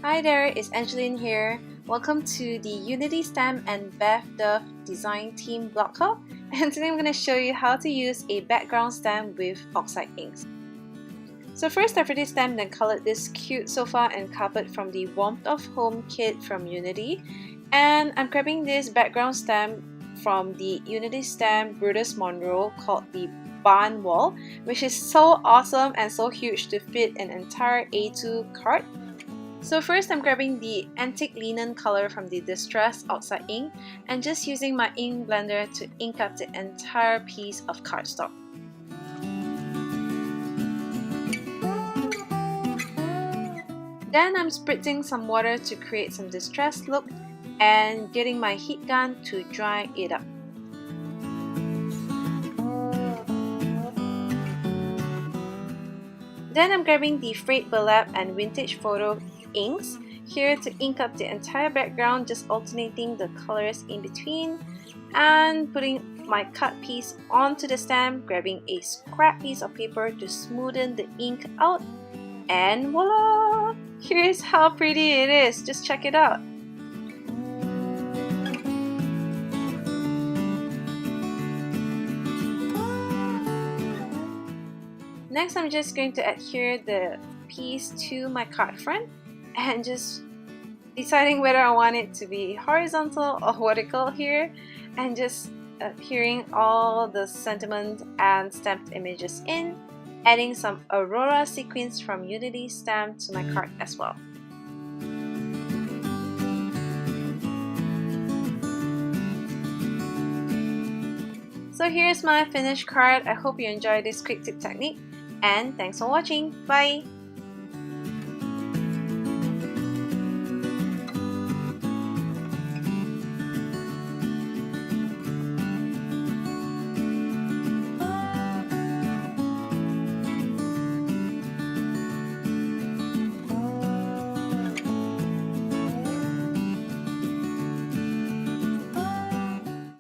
Hi there, it's Angeline here. Welcome to the Unity Stamp and Beth Duff Design Team blog talk. And today I'm going to show you how to use a background stamp with Oxide inks. So first I've already stamped and colored this cute sofa and carpet from the Warmth of Home kit from Unity. And I'm grabbing this background stamp from the Unity stamp Brutus Monroe called the Barn Wall, which is so awesome and so huge to fit an entire A2 card. So first I'm grabbing the antique linen color from the Distress Oxide ink and just using my ink blender to ink up the entire piece of cardstock. Then I'm spritzing some water to create some distressed look and getting my heat gun to dry it up. Then I'm grabbing the Frayed Burlap and Vintage Photo inks here to ink up the entire background, just alternating the colors in between and putting my cut piece onto the stamp, grabbing a scrap piece of paper to smoothen the ink out, and voila! Here's how pretty it is, just check it out. Next, I'm just going to adhere the piece to my card front and just deciding whether I want it to be horizontal or vertical here, and just adhering all the sentiment and stamped images in, adding some Aurora sequins from Unity stamp to my card as well. So here's my finished card. I hope you enjoyed this quick tip technique, and thanks for watching. Bye!